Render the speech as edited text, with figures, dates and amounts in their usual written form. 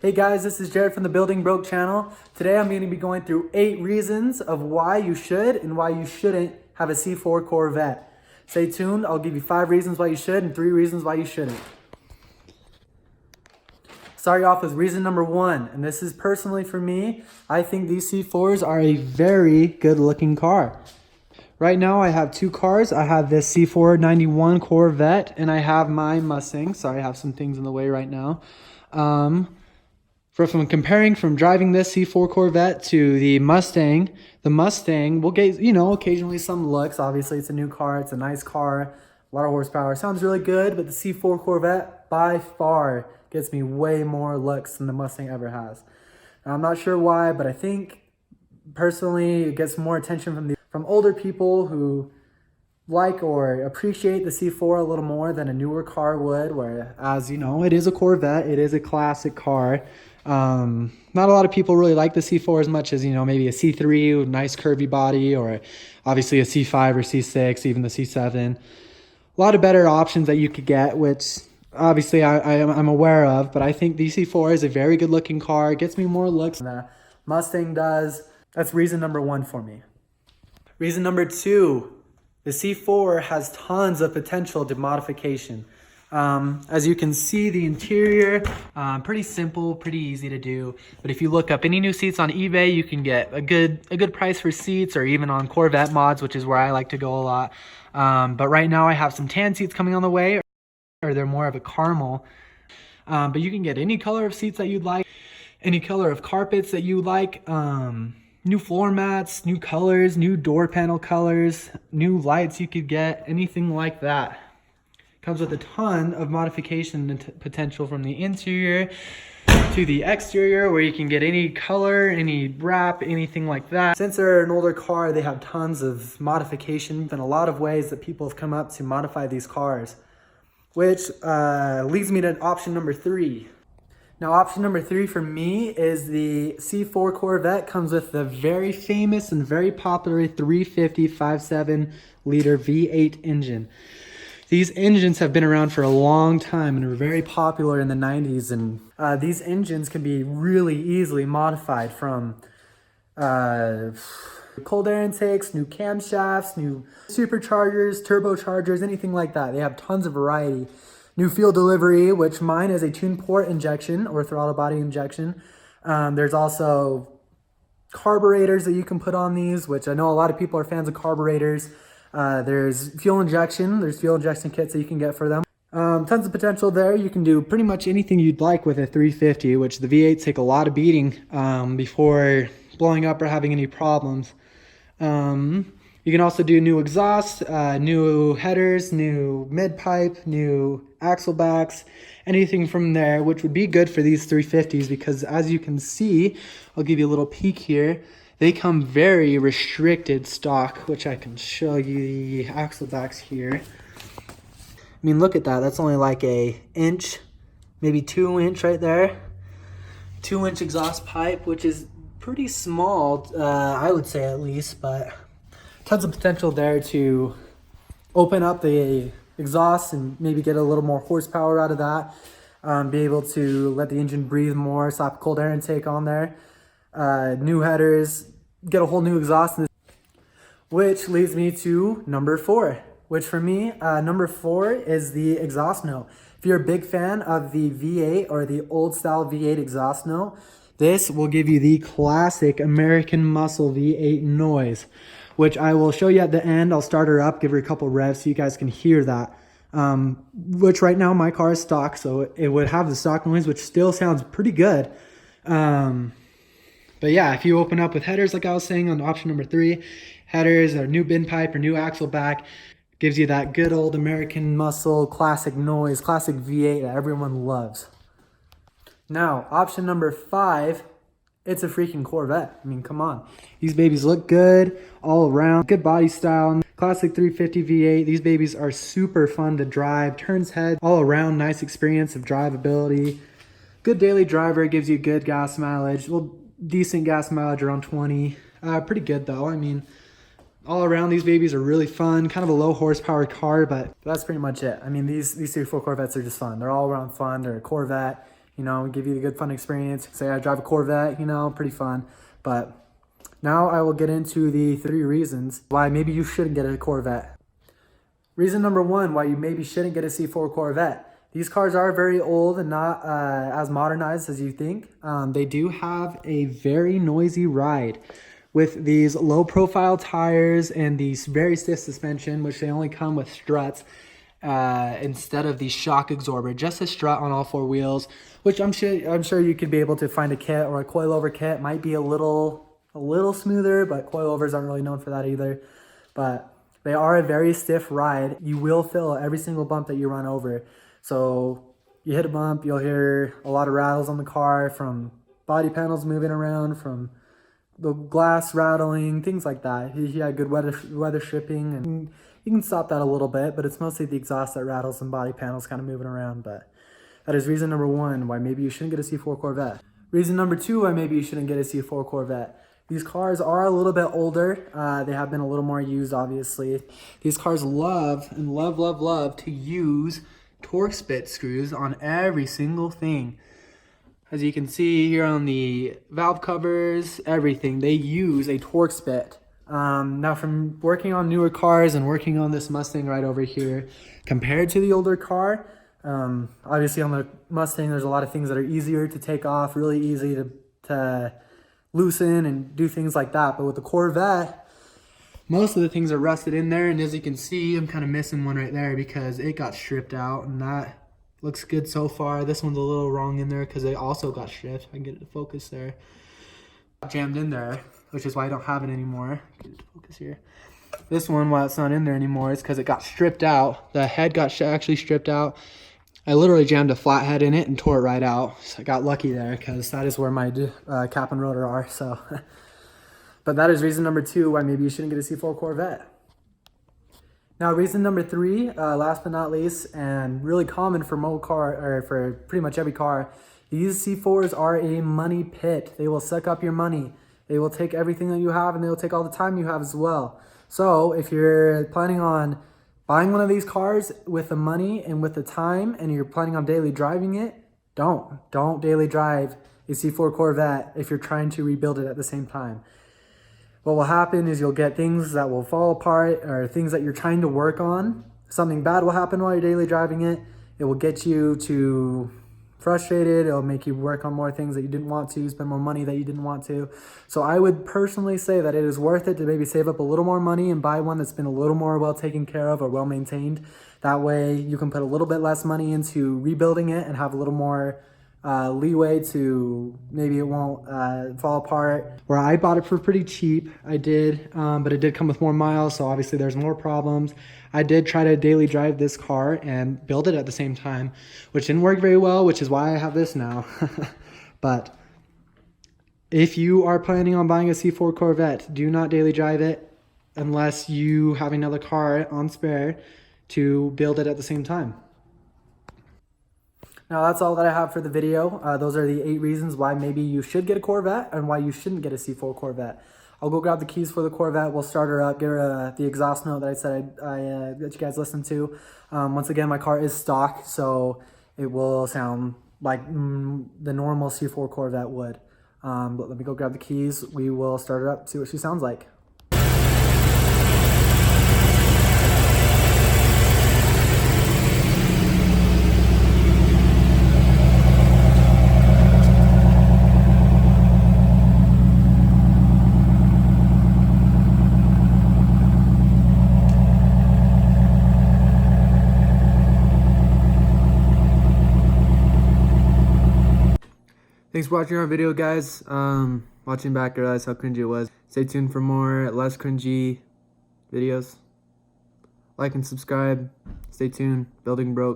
Hey guys, this is Jared from the Building Broke channel. Today I'm going to be going through 8 reasons of why you should and why you shouldn't have a C4 Corvette. Stay tuned, I'll give you 5 reasons why you should and 3 reasons why you shouldn't. Start off with reason number 1, and this is personally for me. I think these C4s are a very good looking car. Right now I have 2 cars. I have this C4 91 Corvette and I have my Mustang. Sorry, I have some things in the way right now. From driving this C4 Corvette to the Mustang will get, occasionally some looks. Obviously, it's a new car. It's a nice car. A lot of horsepower. Sounds really good, but the C4 Corvette by far gets me way more looks than the Mustang ever has. Now, I'm not sure why, but I think personally it gets more attention from older people who like or appreciate the C4 a little more than a newer car would, whereas, it is a Corvette. It is a classic car. Not a lot of people really like the C4 as much as, maybe a C3 with nice curvy body, or obviously a C5 or C6, even the C7. A lot of better options that you could get, which obviously I'm aware of, but I think the C4 is a very good looking car. It gets me more looks than the Mustang does. That's reason number 1 for me. Reason number 2, the C4 has tons of potential to modification. As you can see, the interior, pretty simple, pretty easy to do. But if you look up any new seats on eBay, you can get a good price for seats, or even on Corvette mods, which is where I like to go a lot. But right now I have some tan seats coming on the way, or they're more of a caramel. But you can get any color of seats that you'd like, any color of carpets that you like, new floor mats, new colors, new door panel colors, new lights you could get, anything like that. Comes with a ton of modification potential from the interior to the exterior, where you can get any color, any wrap, anything like that. Since they're an older car, they have tons of modification and a lot of ways that people have come up to modify these cars, which leads me to option number 3. Now, option number 3 for me is the C4 Corvette comes with the very famous and very popular 350 5.7 liter V8 engine. These engines have been around for a long time and were very popular in the 90s, and these engines can be really easily modified from cold air intakes, new camshafts, new superchargers, turbochargers, anything like that. They have tons of variety. New fuel delivery, which mine is a tune port injection or throttle body injection. There's also carburetors that you can put on these, which I know a lot of people are fans of carburetors. There's fuel injection. There's fuel injection kits that you can get for them. Tons of potential there. You can do pretty much anything you'd like with a 350, which the V8s take a lot of beating before blowing up or having any problems. You can also do new exhaust, new headers, new mid-pipe, new axle backs, anything from there, which would be good for these 350s because, as you can see, I'll give you a little peek here, they come very restricted stock, which I can show you the axle backs here. I mean, look at that. That's only like a inch, maybe 2 inch right there. 2-inch exhaust pipe, which is pretty small, I would say at least, but tons of potential there to open up the exhaust and maybe get a little more horsepower out of that. Be able to let the engine breathe more, slap cold air intake on there. New headers, get a whole new exhaust. Which leads me to number 4, which for me, number 4 is the exhaust note. If you're a big fan of the V8 or the old style V8 exhaust note, this will give you the classic American Muscle V8 noise, which I will show you at the end. I'll start her up, give her a couple revs so you guys can hear that. Which right now my car is stock, so it would have the stock noise, which still sounds pretty good. But yeah, if you open up with headers, like I was saying on option number 3, headers or new bin pipe or new axle back, gives you that good old American Muscle classic noise, classic V8 that everyone loves. Now, option number 5, it's a freaking Corvette. I mean, come on. These babies look good all around. Good body style. Classic 350 V8. These babies are super fun to drive. Turns head. All around nice experience of drivability. Good daily driver. Gives you good gas mileage. Well, decent gas mileage around 20. Pretty good though. I mean, all around these babies are really fun. Kind of a low horsepower car, but that's pretty much it. I mean, these C4 Corvettes are just fun. They're all around fun. They're a Corvette. you know, give you a good fun experience. Say I drive a Corvette, you know, pretty fun. But now I will get into the 3 reasons why maybe you shouldn't get a Corvette. Reason number 1 why you maybe shouldn't get a C4 Corvette. These cars are very old and not as modernized as you think. They do have a very noisy ride with these low profile tires and these very stiff suspension, which they only come with struts instead of the shock absorber, just a strut on all 4 wheels, which I'm sure you could be able to find a kit or a coilover kit. Might be a little smoother, but coilovers aren't really known for that either. But they are a very stiff ride. You will feel every single bump that you run over. So you hit a bump, you'll hear a lot of rattles on the car from body panels moving around, from the glass rattling, things like that. He had good weather stripping, and you can stop that a little bit, but it's mostly the exhaust that rattles and body panels kind of moving around. But that is reason number 1 why maybe you shouldn't get a C4 Corvette. Reason number 2 why maybe you shouldn't get a C4 Corvette. These cars are a little bit older. They have been a little more used, obviously. These cars love to use torque spit screws on every single thing. As you can see here on the valve covers, everything, they use a torque spit. Now from working on newer cars and working on this Mustang right over here, compared to the older car, obviously on the Mustang there's a lot of things that are easier to take off, really easy to loosen and do things like that. But with the Corvette, most of the things are rusted in there, and as you can see, I'm kind of missing one right there because it got stripped out, and that looks good so far. This one's a little wrong in there because it also got stripped. I can get it to focus there. Jammed in there, which is why I don't have it anymore. Get it to focus here. This one, while it's not in there anymore, is because it got stripped out. The head got actually stripped out. I literally jammed a flathead in it and tore it right out. So I got lucky there because that is where my cap and rotor are. So, but that is reason number 2 why maybe you shouldn't get a C4 Corvette. Now, reason number 3, last but not least, and really common for for pretty much every car, these C4s are a money pit. They will suck up your money. They will take everything that you have, and they will take all the time you have as well. So if you're planning on buying one of these cars with the money and with the time, and you're planning on daily driving it, don't daily drive a C4 Corvette if you're trying to rebuild it at the same time. What will happen is you'll get things that will fall apart, or things that you're trying to work on. Something bad will happen while you're daily driving it. It will get you to frustrated. It'll make you work on more things that you didn't want to, spend more money that you didn't want to. So I would personally say that it is worth it to maybe save up a little more money and buy one that's been a little more well taken care of or well maintained. That way you can put a little bit less money into rebuilding it and have a little more leeway to maybe it won't fall apart. Where I bought it for pretty cheap, I did, but it did come with more miles, so obviously there's more problems. I did try to daily drive this car and build it at the same time, which didn't work very well, which is why I have this now. But if you are planning on buying a C4 Corvette, do not daily drive it unless you have another car on spare to build it at the same time. Now that's all that I have for the video. Those are the 8 reasons why maybe you should get a Corvette and why you shouldn't get a C4 Corvette. I'll go grab the keys for the Corvette. We'll start her up, give her the exhaust note that I said that you guys listened to. Once again, my car is stock, so it will sound like the normal C4 Corvette would. But let me go grab the keys. We will start her up, see what she sounds like. Thanks for watching our video, guys. Watching back, I realized how cringy it was. Stay tuned for more less cringy videos. Like and subscribe. Stay tuned. Building broke.